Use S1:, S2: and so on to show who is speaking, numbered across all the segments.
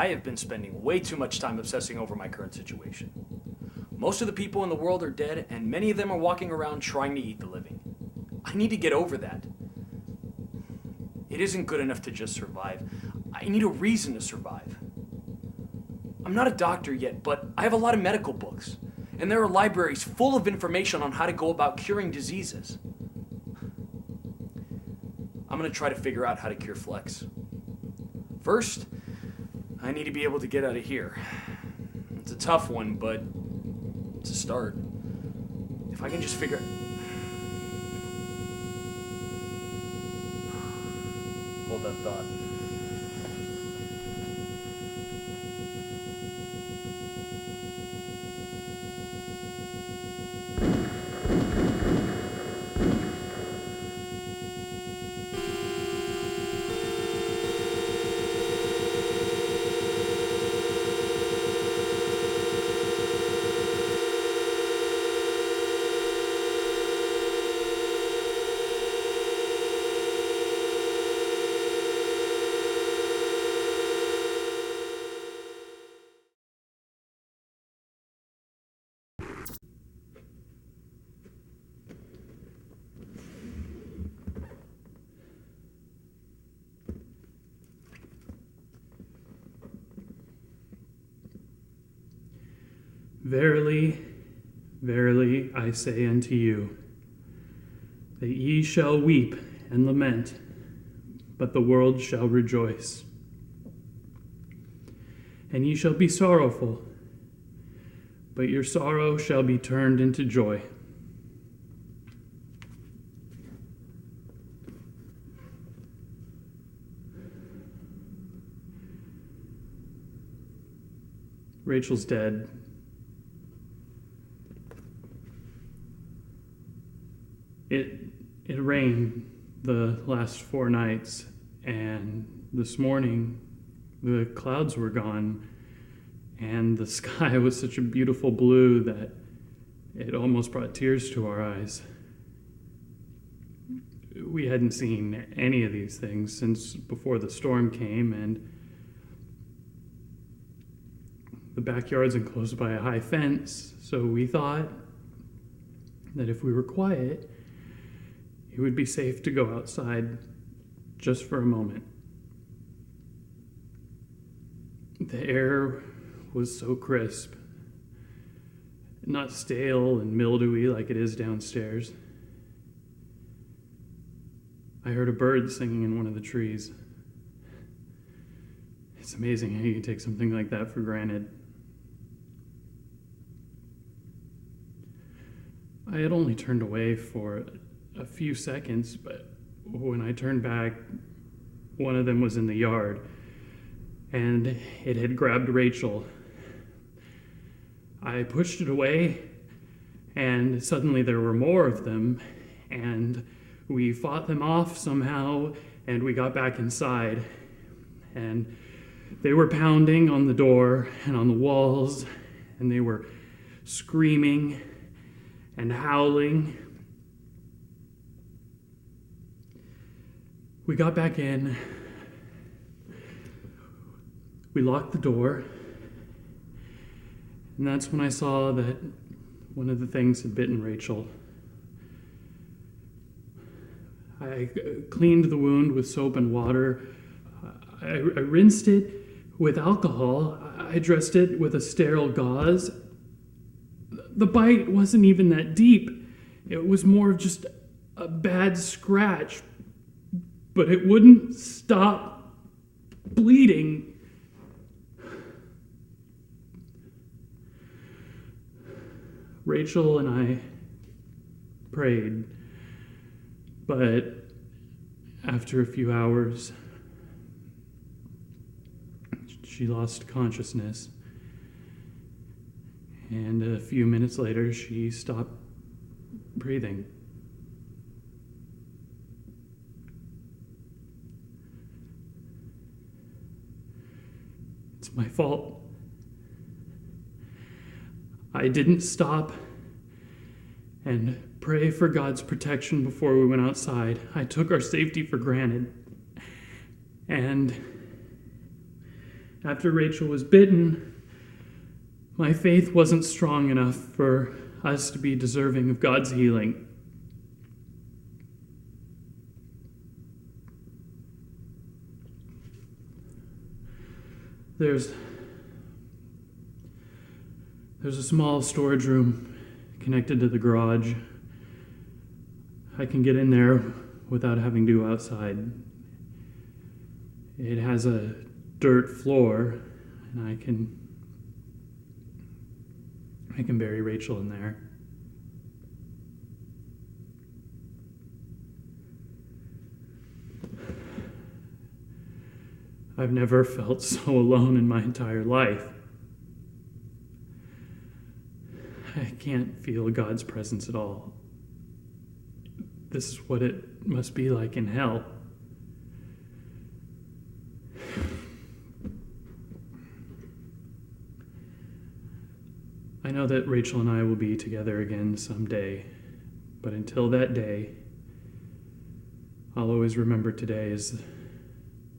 S1: I have been spending way too much time obsessing over my current situation. Most of the people in the world are dead, and many of them are walking around trying to eat the living. I need to get over that. It isn't good enough to just survive. I need a reason to survive. I'm not a doctor yet, but I have a lot of medical books, and there are libraries full of information on how to go about curing diseases. I'm going to try to figure out how to cure Flex. First, I need to be able to get out of here. It's a tough one, but it's a start. If I can just figure... Hold that thought.
S2: Verily, verily, I say unto you, that ye shall weep and lament, but the world shall rejoice. And ye shall be sorrowful, but your sorrow shall be turned into joy. Rachel's dead. It rained the last 4 nights, and this morning the clouds were gone, and the sky was such a beautiful blue that it almost brought tears to our eyes. We hadn't seen any of these things since before the storm came, and the backyard's enclosed by a high fence, so we thought that if we were quiet, it would be safe to go outside just for a moment. The air was so crisp, not stale and mildewy like it is downstairs. I heard a bird singing in one of the trees. It's amazing how you can take something like that for granted. I had only turned away for a few seconds, but when I turned back, one of them was in the yard, and it had grabbed Rachel. I pushed it away, and suddenly there were more of them, and we fought them off somehow, and we got back inside, and they were pounding on the door and on the walls, and they were screaming and howling. We got back in, we locked the door, and that's when I saw that one of the things had bitten Rachel. I cleaned the wound with soap and water. I rinsed it with alcohol. I dressed it with a sterile gauze. The bite wasn't even that deep. It was more of just a bad scratch, but it wouldn't stop bleeding. Rachel and I prayed, but after a few hours, she lost consciousness, and a few minutes later, she stopped breathing. It's my fault. I didn't stop and pray for God's protection before we went outside. I took our safety for granted. And After Rachel was bitten, my faith wasn't strong enough for us to be deserving of God's healing. There's a small storage room connected to the garage. I can get in there without having to go outside. It has a dirt floor, and I can bury Rachel in there. I've never felt so alone in my entire life. I can't feel God's presence at all. This is what it must be like in hell. I know that Rachel and I will be together again someday, but until that day, I'll always remember today as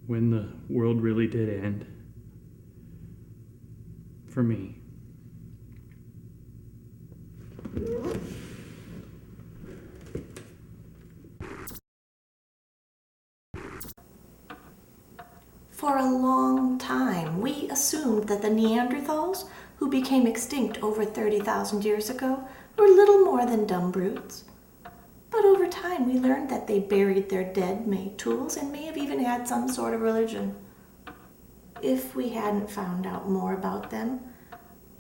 S2: when the world really did end. For me.
S3: For a long time, we assumed that the Neanderthals, who became extinct over 30,000 years ago, were little more than dumb brutes. But over time, we learned that they buried their dead, made tools, and may have even had some sort of religion. If we hadn't found out more about them,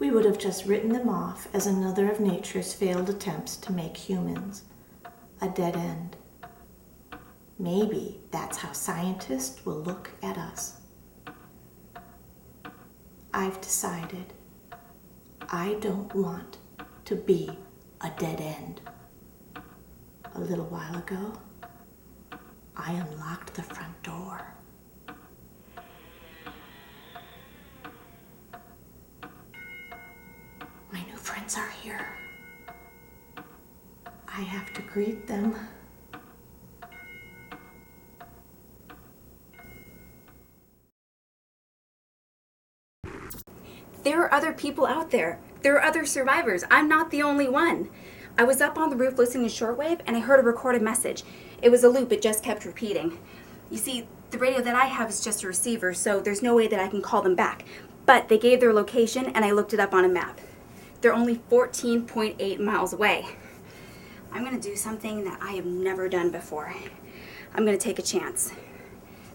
S3: we would have just written them off as another of nature's failed attempts to make humans a dead end. Maybe that's how scientists will look at us. I've decided I don't want to be a dead end. A little while ago, I unlocked the front door. My new friends are here. I have to greet them.
S4: There are other people out there. There are other survivors. I'm not the only one. I was up on the roof listening to shortwave and I heard a recorded message. It was a loop, it just kept repeating. You see, the radio that I have is just a receiver, so there's no way that I can call them back. But they gave their location and I looked it up on a map. They're only 14.8 miles away. I'm gonna do something that I have never done before. I'm gonna take a chance.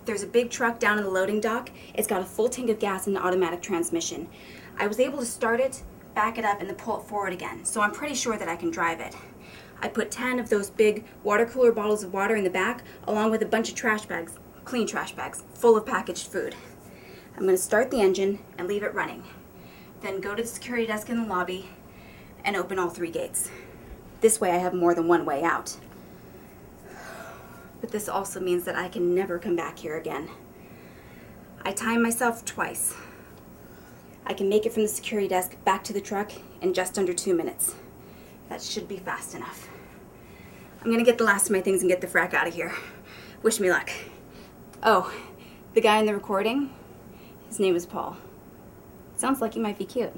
S4: There's a big truck down in the loading dock. It's got a full tank of gas and an automatic transmission. I was able to start it, back it up, and then pull it forward again, so I'm pretty sure that I can drive it. I put 10 of those big water cooler bottles of water in the back, along with a bunch of trash bags, clean trash bags, full of packaged food. I'm gonna start the engine and leave it running. Then go to the security desk in the lobby and open all 3 gates. This way I have more than one way out. But this also means that I can never come back here again. I time myself twice. I can make it from the security desk back to the truck in just under 2 minutes. That should be fast enough. I'm gonna get the last of my things and get the frack out of here. Wish me luck. Oh, the guy in the recording, his name is Paul. Sounds like he might be cute.